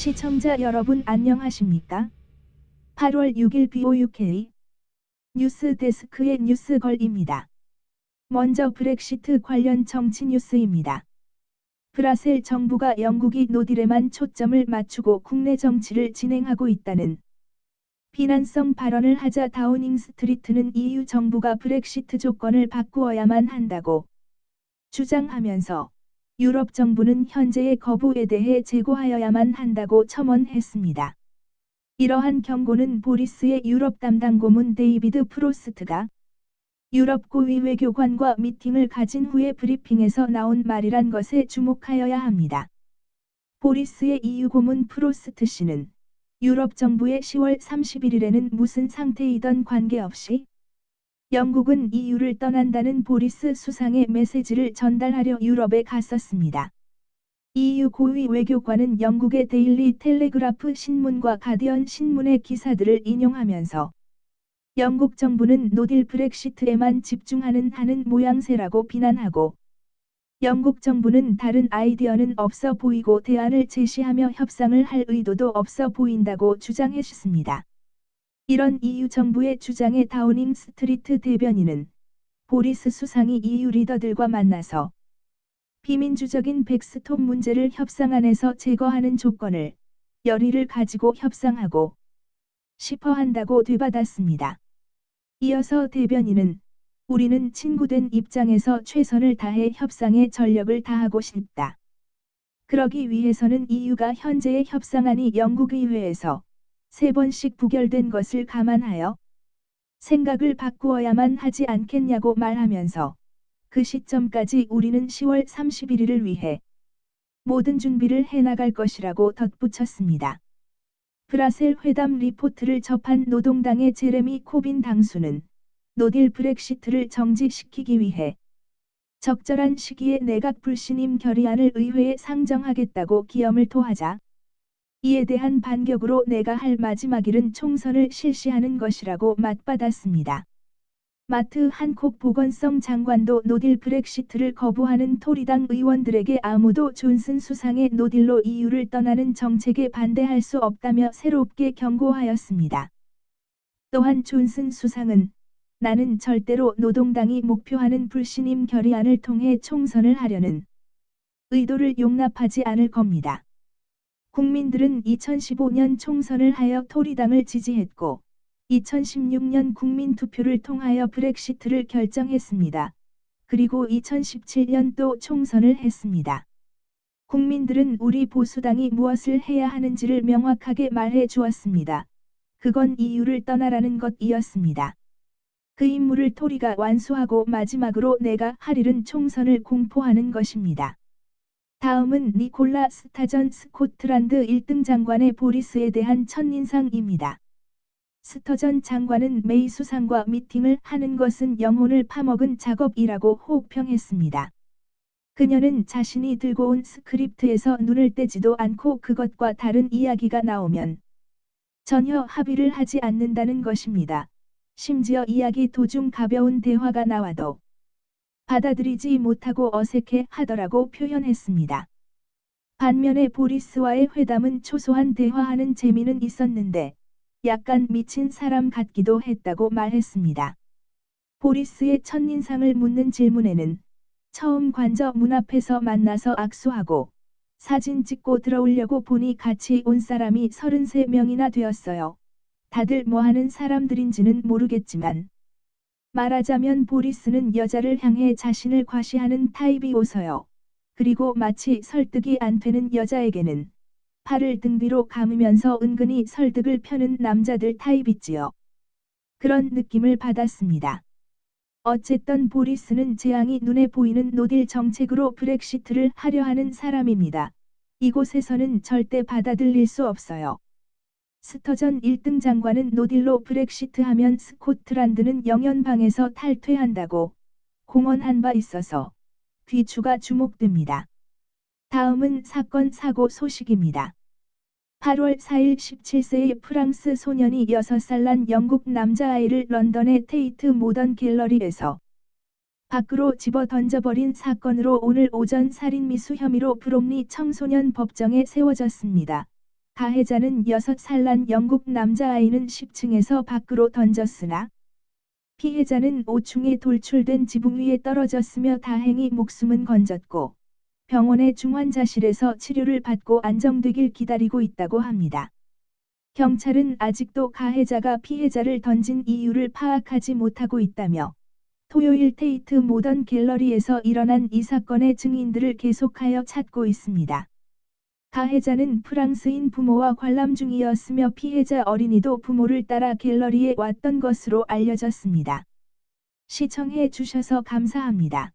시청자 여러분 안녕하십니까? 8월 6일 BOUK 뉴스 데스크의 뉴스걸입니다. 먼저 브렉시트 관련 정치 뉴스입니다. 브라셀 정부가 영국이 노딜에만 초점을 맞추고 국내 정치를 진행하고 있다는 비난성 발언을 하자 다우닝 스트리트는 EU 정부가 브렉시트 조건을 바꾸어야만 한다고 주장하면서 유럽 정부는 현재의 거부에 대해 재고하여야만 한다고 첨언했습니다. 이러한 경고는 보리스의 유럽 담당 고문 데이비드 프로스트가 유럽 고위 외교관과 미팅을 가진 후에 브리핑에서 나온 말이란 것에 주목하여야 합니다. 보리스의 EU 고문 프로스트 씨는 유럽 정부의 10월 31일에는 무슨 상태이던 관계없이 영국은 EU를 떠난다는 보리스 수상의 메시지를 전달하려 유럽에 갔었습니다. EU 고위 외교관은 영국의 데일리 텔레그라프 신문과 가디언 신문의 기사들을 인용하면서 영국 정부는 노딜 브렉시트에만 집중하는 모양새라고 비난하고 영국 정부는 다른 아이디어는 없어 보이고 대안을 제시하며 협상을 할 의도도 없어 보인다고 주장했습니다. 이런 EU 정부의 주장에 다우닝 스트리트 대변인은 보리스 수상이 EU 리더들과 만나서 비민주적인 백스톱 문제를 협상안에서 제거하는 조건을 열의를 가지고 협상하고 싶어 한다고 되받았습니다. 이어서 대변인은 우리는 친구된 입장에서 최선을 다해 협상에 전력을 다하고 싶다. 그러기 위해서는 EU가 현재의 협상안이 영국의회에서 3번씩 부결된 것을 감안하여 생각을 바꾸어야만 하지 않겠냐고 말하면서 그 시점까지 우리는 10월 31일을 위해 모든 준비를 해나갈 것이라고 덧붙였습니다. 브라셀 회담 리포트를 접한 노동당의 제레미 코빈 당수는 노딜 브렉시트를 정지시키기 위해 적절한 시기에 내각 불신임 결의안을 의회에 상정하겠다고 기염을 토하자 이에 대한 반격으로 내가 할 마지막 일은 총선을 실시하는 것이라고 맞받았습니다. 마트 한콕 보건성 장관도 노딜 브렉시트를 거부하는 토리당 의원들에게 아무도 존슨 수상의 노딜로 EU를 떠나는 정책에 반대할 수 없다며 새롭게 경고하였습니다. 또한 존슨 수상은 나는 절대로 노동당이 목표하는 불신임 결의안을 통해 총선을 하려는 의도를 용납하지 않을 겁니다. 국민들은 2015년 총선을 하여 토리당을 지지했고 2016년 국민투표를 통하여 브렉시트를 결정했습니다. 그리고 2017년 또 총선을 했습니다. 국민들은 우리 보수당이 무엇을 해야 하는지를 명확하게 말해 주었습니다. 그건 EU를 떠나라는 것이었습니다. 그 임무를 토리가 완수하고 마지막으로 내가 할 일은 총선을 공포하는 것입니다. 다음은 니콜라 스타전 스코틀랜드 1등 장관의 보리스에 대한 첫인상입니다. 스터전 장관은 메이 수상과 미팅을 하는 것은 영혼을 파먹은 작업이라고 호평했습니다. 그녀는 자신이 들고 온 스크립트에서 눈을 떼지도 않고 그것과 다른 이야기가 나오면 전혀 합의를 하지 않는다는 것입니다. 심지어 이야기 도중 가벼운 대화가 나와도 받아들이지 못하고 어색해 하더라고 표현했습니다. 반면에 보리스와의 회담은 초소한 대화하는 재미는 있었는데 약간 미친 사람 같기도 했다고 말했습니다. 보리스의 첫인상을 묻는 질문에는 처음 관저 문 앞에서 만나서 악수하고 사진 찍고 들어오려고 보니 같이 온 사람이 33명이나 되었어요. 다들 뭐 하는 사람들인지는 모르겠지만 말하자면 보리스는 여자를 향해 자신을 과시하는 타입이어서요. 그리고 마치 설득이 안 되는 여자에게는 팔을 등 뒤로 감으면서 은근히 설득을 펴는 남자들 타입이지요. 그런 느낌을 받았습니다. 어쨌든 보리스는 재앙이 눈에 보이는 노딜 정책으로 브렉시트를 하려 하는 사람입니다. 이곳에서는 절대 받아들일 수 없어요. 스터전 1등 장관은 노딜로 브렉시트하면 스코틀랜드는 영연방에서 탈퇴한다고 공언한 바 있어서 귀추가 주목됩니다. 다음은 사건 사고 소식입니다. 8월 4일 17세의 프랑스 소년이 6살 난 영국 남자아이를 런던의 테이트 모던 갤러리에서 밖으로 집어 던져버린 사건으로 오늘 오전 살인미수 혐의로 브롬리 청소년 법정에 세워졌습니다. 가해자는 6살 난 영국 남자아이는 10층에서 밖으로 던졌으나 피해자는 5층에 돌출된 지붕 위에 떨어졌으며 다행히 목숨은 건졌고 병원의 중환자실에서 치료를 받고 안정되길 기다리고 있다고 합니다. 경찰은 아직도 가해자가 피해자를 던진 이유를 파악하지 못하고 있다며 토요일 테이트 모던 갤러리에서 일어난 이 사건의 증인들을 계속하여 찾고 있습니다. 가해자는 프랑스인 부모와 관람 중이었으며 피해자 어린이도 부모를 따라 갤러리에 왔던 것으로 알려졌습니다. 시청해 주셔서 감사합니다.